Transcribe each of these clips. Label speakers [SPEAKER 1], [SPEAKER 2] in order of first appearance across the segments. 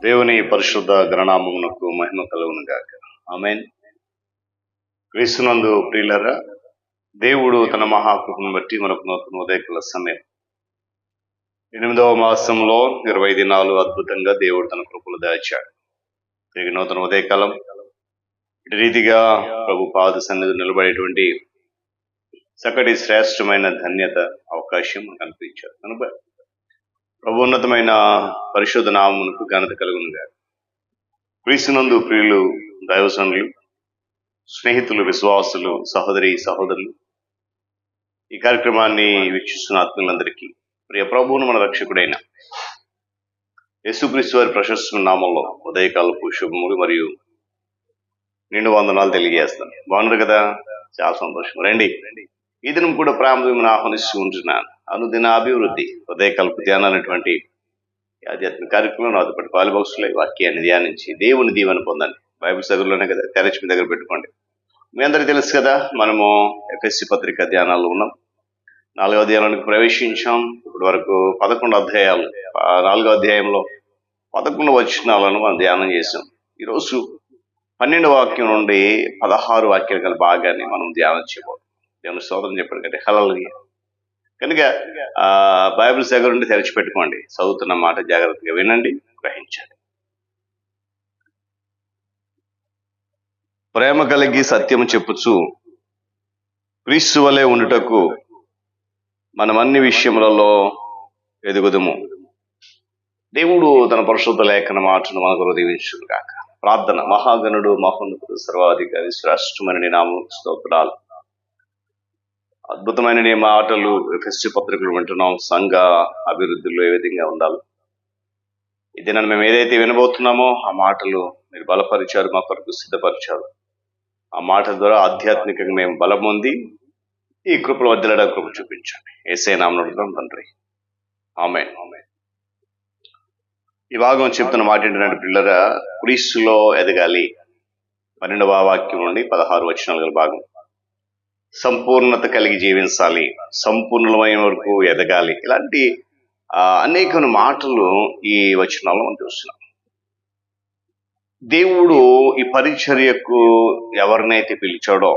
[SPEAKER 1] దేవుని పరిశుద్ధ గణనామమునకు మహిమ కలుగును గాక. ఆమేన్. క్రీస్తునందు ప్రియులారా, దేవుడు తన మహాకృపను బట్టి మనకు నూతన ఉదయకాల సమయం 8వ మాసంలో 20 దినాలు అద్భుతంగా దేవుడు తన కృపలు దాచాడు. తిరిగి నూతన ఉదయకాలం ఇటు రీతిగా ప్రభు పాద సన్నిధి నిలబడేటువంటి చక్కటి శ్రేష్టమైన ధన్యత అవకాశం మనకు కనిపించారు కనుక ప్రభు ఉన్నతమైన పరిశుద్ధ నామమునకు ఘనత కలుగును గాక. క్రీస్తునందు ప్రియులు, దైవజనులు, స్నేహితులు, విశ్వాసులు, సహోదరి సహోదరులు, ఈ కార్యక్రమాన్ని వీక్షిస్తున్న ఆత్మీయులందరికీ ప్రియ ప్రభువును మన రక్షకుడైన యేసుక్రీస్తు వారి ప్రశస్తమైన నామంలో ఉదయకాలపు శుభములు మరియు నిండు వందనాలు తెలియజేస్తాను. బాగున్నారు కదా? చాలా సంతోషం. రండి, ఈ దినం కూడా ప్రారంభం ఆహ్వానిస్తూ ఉంటున్నాను. అనుదిన అభివృద్ధి ఉదయకాలపు ధ్యానం అనేటువంటి ఆధ్యాత్మిక కార్యక్రమం నాతో పాటు పాలుబాక్సులో వాక్యాన్ని ధ్యానించి దేవుని దీవెన పొందండి. బైబిల్ దగ్గరలోనే కదా, తెరచి మీ దగ్గర పెట్టుకోండి. మీ అందరికీ తెలుసు కదా, మనము ఎఫ్ఎస్సి పత్రిక ధ్యానాల్లో ఉన్నాం. 4వ అధ్యాయానికి ప్రవేశించాం. ఇప్పటి వరకు 11 అధ్యాయాలు, 4వ అధ్యాయంలో 11 వచనాలను మనం ధ్యానం చేసాం. ఈరోజు 12వ వాక్యం నుండి 16 వాక్యాల గల భాగాన్ని మనం ధ్యానం చేయబోతున్నాం. దేవుని స్తోత్రం చెప్పారు కదా, హల్లెలూయా. కనుక బైబిల్స్ దగ్గర నుండి తెరిచిపెట్టుకోండి. చదువుతున్న మాట జాగ్రత్తగా వినండి, గ్రహించండి. ప్రేమ కలిగి సత్యము చెప్పుచు క్రీస్తు వలె ఉండుటకు మనం అన్ని విషయములలో ఎదుగుదము. దేవుడు తన పరిశుద్ధ లేఖన మాటను మనకు దీవించును గాక. ప్రార్థన. మహాగణుడు, మహోన్నతుడు, సర్వాధికారి, శ్రేష్టమైన నీ నామమునకు స్తోత్రాలు. అద్భుతమైన నీ మాటలు ఎఫెస్సి పత్రికలు వింటున్నాం. సంఘ అభివృద్ధిలో ఏ విధంగా ఉండాలి, ఇది నన్ను మేము ఏదైతే వినబోతున్నామో ఆ మాటలు మీరు బలపరిచారు, మా కొరకు సిద్ధపరిచారు. ఆ మాట ద్వారా ఆధ్యాత్మికంగా మేము బలం పొంది ఈ కృపల వద్దలడా కృప చూపించండి. యేసయ్య నామమున అడుగుతున్నాం తండ్రి, ఆమేన్. ఈ భాగం చెప్తున్న మాట ఏంటంటే, పిల్లరా, క్రీస్తులో ఎదగాలి. 12వ వాక్యం నుండి 16 వచనాలు గల భాగం. సంపూర్ణత కలిగి జీవించాలి, సంపూర్ణమైన వరకు ఎదగాలి. ఇలాంటి అనేక మాటలు ఈ వచనాల్లో మనం చూస్తున్నాం. దేవుడు ఈ పరిచర్యకు ఎవరినైతే పిలిచాడో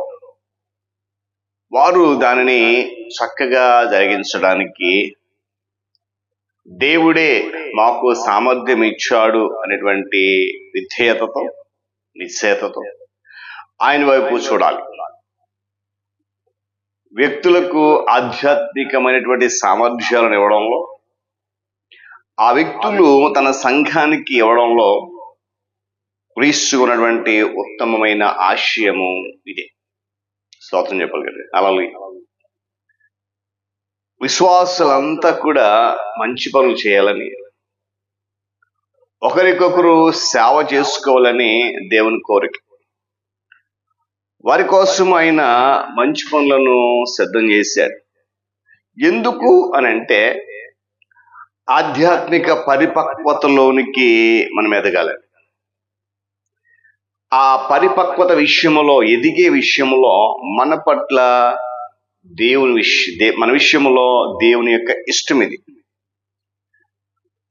[SPEAKER 1] వారు దానిని చక్కగా జరిగించడానికి దేవుడే మాకు సామర్థ్యం ఇచ్చాడు అనేటువంటి విధేయతతో, నిశ్చయతతో ఆయన వైపు చూడాలి. వ్యక్తులకు ఆధ్యాత్మికమైనటువంటి సామర్థ్యాలను ఇవ్వడంలో, ఆ వ్యక్తులు తన సంఘానికి ఇవ్వడంలో క్రీస్తు ఉన్నటువంటి ఉత్తమమైన ఆశయము ఇదే. స్తోత్రం చెప్పాలి కదా. అలాగే విశ్వాసులంతా కూడా మంచి పనులు చేయాలని, ఒకరికొకరు సేవ చేసుకోవాలని దేవుని కోరిక. వారి కోసం ఆయన మంచి పనులను సిద్ధం చేశాడు. ఎందుకు అని అంటే, ఆధ్యాత్మిక పరిపక్వతలోనికి మనం ఎదగాలి. ఆ పరిపక్వత విషయంలో, ఎదిగే విషయంలో మన పట్ల మన విషయంలో దేవుని యొక్క ఇష్టం ఇది.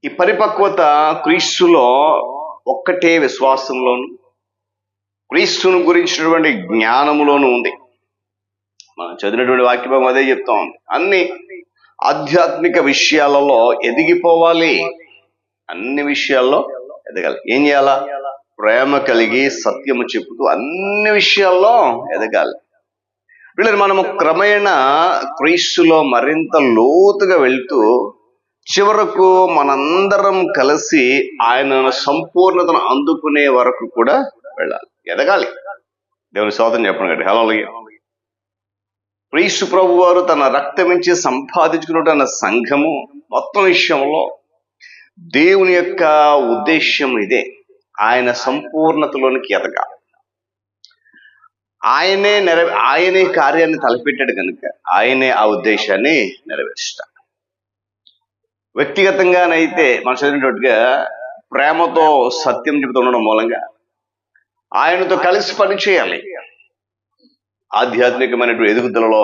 [SPEAKER 1] ఈ పరిపక్వత క్రీస్తులో ఒక్కటే విశ్వాసంలోను, క్రీస్తును గురించినటువంటి జ్ఞానములోనూ ఉంది. మనం చదివినటువంటి వాక్యం అదే చెప్తా ఉంది. అన్ని ఆధ్యాత్మిక విషయాలలో ఎదిగిపోవాలి, అన్ని విషయాల్లో ఎదగాలి. ఏం చేయాలా? ప్రేమ కలిగి సత్యము చెప్పుతూ అన్ని విషయాల్లో ఎదగాలి. వీళ్ళని మనము క్రమేణా క్రీస్తులో మరింత లోతుగా వెళ్తూ చివరకు మనందరం కలిసి ఆయన సంపూర్ణతను అందుకునే వరకు కూడా వెళ్ళాలి, ఎదగాలి. దేవుని స్తోత్రం చెప్పండి కదా, హల్లెలూయా. క్రీస్తు ప్రభు వారు తన రక్తమించి సంపాదించుకున్న సంఘము మొత్తం విషయంలో దేవుని యొక్క ఉద్దేశ్యం ఇదే. ఆయన సంపూర్ణతలోనికి ఎదగాలి. ఆయనే కార్యాన్ని తలపెట్టాడు కనుక ఆయనే ఆ ఉద్దేశాన్ని నెరవేరుస్తాడు. వ్యక్తిగతంగానైతే మనం చదివినట్టుగా ప్రేమతో సత్యం చెబుతుండడం మూలంగా ఆయనతో కలిసి పనిచేయాలి. ఆధ్యాత్మికమైనటువంటి ఎదుగుదలలో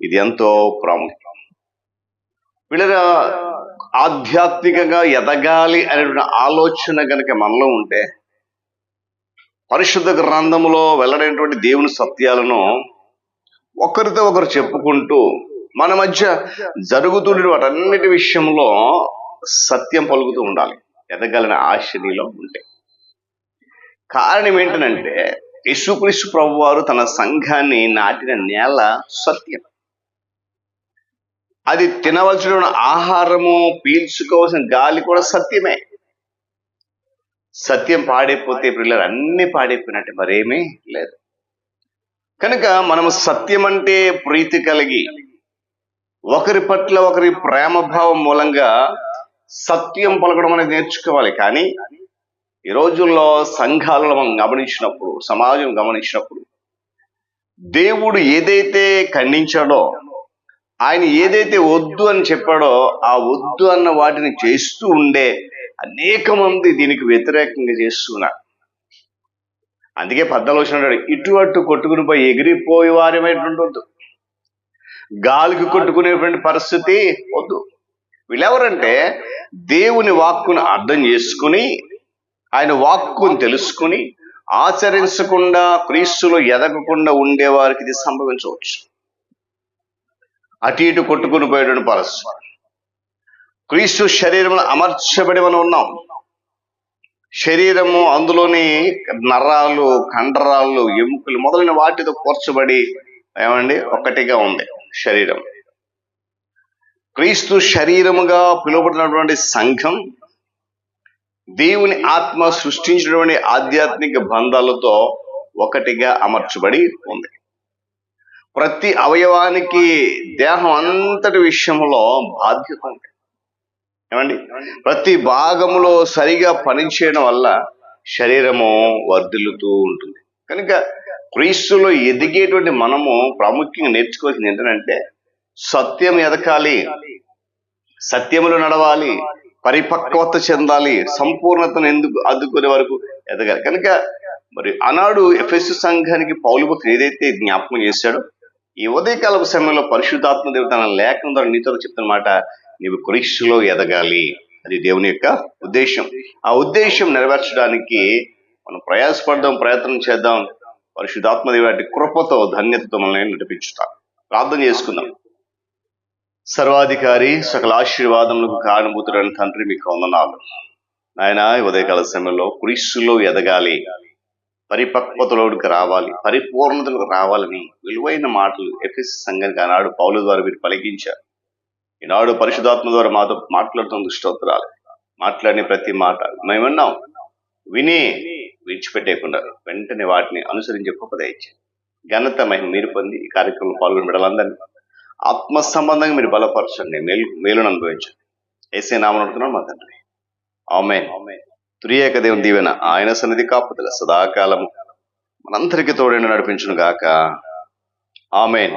[SPEAKER 1] ఇది ఎంతో ప్రాముఖ్యం. వీళ్ళ ఆధ్యాత్మికంగా ఎదగాలి అనేటువంటి ఆలోచన కనుక మనలో ఉంటే, పరిశుద్ధ గ్రంథములో వెల్లడైనటువంటి దేవుని సత్యాలను ఒకరితో ఒకరు చెప్పుకుంటూ మన మధ్య జరుగుతున్న వాటన్నిటి విషయంలో సత్యం పలుకుతూ ఉండాలి. ఎదగాలని ఆశ నీలో ఉంటే. కారణం ఏంటనంటే, యేసుక్రీస్తు ప్రభువారు తన సంఘాన్ని నాటిన నేల సత్యం. అది తినవలసిన ఆహారము, పీల్చుకోవాల్సిన గాలి కూడా సత్యమే. సత్యం పాడైపోతే పిల్లలు అన్ని పాడైపోయినట్టు మరేమీ లేదు. కనుక మనం సత్యం అంటే ప్రీతి కలిగి, ఒకరి పట్ల ఒకరి ప్రేమ భావం మూలంగా సత్యం పలకడం అనేది నేర్చుకోవాలి. కానీ ఈ రోజుల్లో సంఘాలను మనం గమనించినప్పుడు, సమాజం గమనించినప్పుడు, దేవుడు ఏదైతే ఖండించాడో, ఆయన ఏదైతే వద్దు అని చెప్పాడో ఆ వద్దు అన్న వాటిని చేస్తూ ఉండే అనేక మంది దీనికి వ్యతిరేకంగా చేస్తున్నారు. అందుకే పద్నాలుగు ఇటు అటు కొట్టుకుని పోయి ఎగిరిపోయే వారమైనటువంటి వద్దు, గాలికి కొట్టుకునేటువంటి పరిస్థితి వద్దు. వీళ్ళెవరంటే దేవుని వాక్కును అర్థం చేసుకుని, ఆయన వాక్కును తెలుసుకుని ఆచరించకుండా, క్రీస్తులో ఎదగకుండా ఉండేవారికి ఇది సంభవించవచ్చు. అటు ఇటు కొట్టుకుని పోయేటువంటి పరిస్థితి. క్రీస్తు శరీరంలో అమర్చబడి మనం ఉన్నాం. శరీరము అందులోని నరాలు, కండరాలు, ఎముకలు మొదలైన వాటితో కూర్చబడి ఒక్కటిగా ఉంది శరీరం. క్రీస్తు శరీరముగా పిలువబడినటువంటి సంఘం దేవుని ఆత్మ సృష్టించినటువంటి ఆధ్యాత్మిక బంధాలతో ఒకటిగా అమర్చబడి ఉంది. ప్రతి అవయవానికి దేహం అంతటి విషయంలో బాధ్యత ఉంది. ప్రతి భాగములో సరిగా పనిచేయడం వల్ల శరీరము వర్ధిల్లుతూ ఉంటుంది. కనుక క్రీస్తులో ఎదిగేటువంటి మనము ప్రాముఖ్యంగా నేర్చుకోవాల్సింది ఏంటంటే, సత్యం ఎదగాలి, సత్యములు నడవాలి, పరిపక్వత చెందాలి, సంపూర్ణతను అందుకునే వరకు ఎదగాలి. కనుక మరి ఆనాడు ఎఫెసు సంఘానికి పౌలు భక్తుడు ఏదైతే జ్ఞాపకం చేశాడో, ఈ ఉదయకాలపు సమయంలో పరిశుద్ధాత్మ దేవుడు తన లేఖనం ద్వారా నీతో చెప్తున్నమాట, నీవు క్రీస్తులో ఎదగాలి. అది దేవుని యొక్క ఉద్దేశం. ఆ ఉద్దేశం నెరవేర్చడానికి మనం ప్రయాసపడదాం, ప్రయత్నం చేద్దాం. పరిశుద్ధాత్మ దేవుడి కృపతో, ధన్యతతో మనల్ని నడిపించుతాం. ప్రార్థన చేసుకుందాం. సర్వాధికారి, సకల ఆశీర్వాదములకు కారణభూతుడైన తండ్రి, మీకు వందనాలు నాయన. ఉదయకాల సమయంలో క్రీస్తులో ఎదగాలి, పరిపక్వతలోకి రావాలి, పరిపూర్ణతలకు రావాలని విలువైన మాటలు ఎఫెసు సంఘానికి ఆనాడు పౌలు ద్వారా మీరు పలికించారు. ఈనాడు పరిశుద్ధాత్మ ద్వారా మాతో మాట్లాడుతున్న స్తోత్రాలు. మాట్లాడిన ప్రతి మాట మేము విన్నాం, విని విడిచిపెట్టేయకుండా వెంటనే వాటిని అనుసరించే గొప్ప దయచేయండి. ఘనత మహిమ మీరు పొంది ఈ కార్యక్రమంలో పాల్గొని బిడ్డలందరినీ ఆత్మ సంబంధంగా మీరు బలపరచండి, మేలును అనుభవించండి. యేసే నామమున అడుగుతున్నాను మా తండ్రి, ఆమేన్. త్రియేక దేవుని దీవెన, ఆయన సన్నిధి కాపుదల సదాకాలము మనందరికీ తోడైన నడిపించును గాక. ఆమేన్.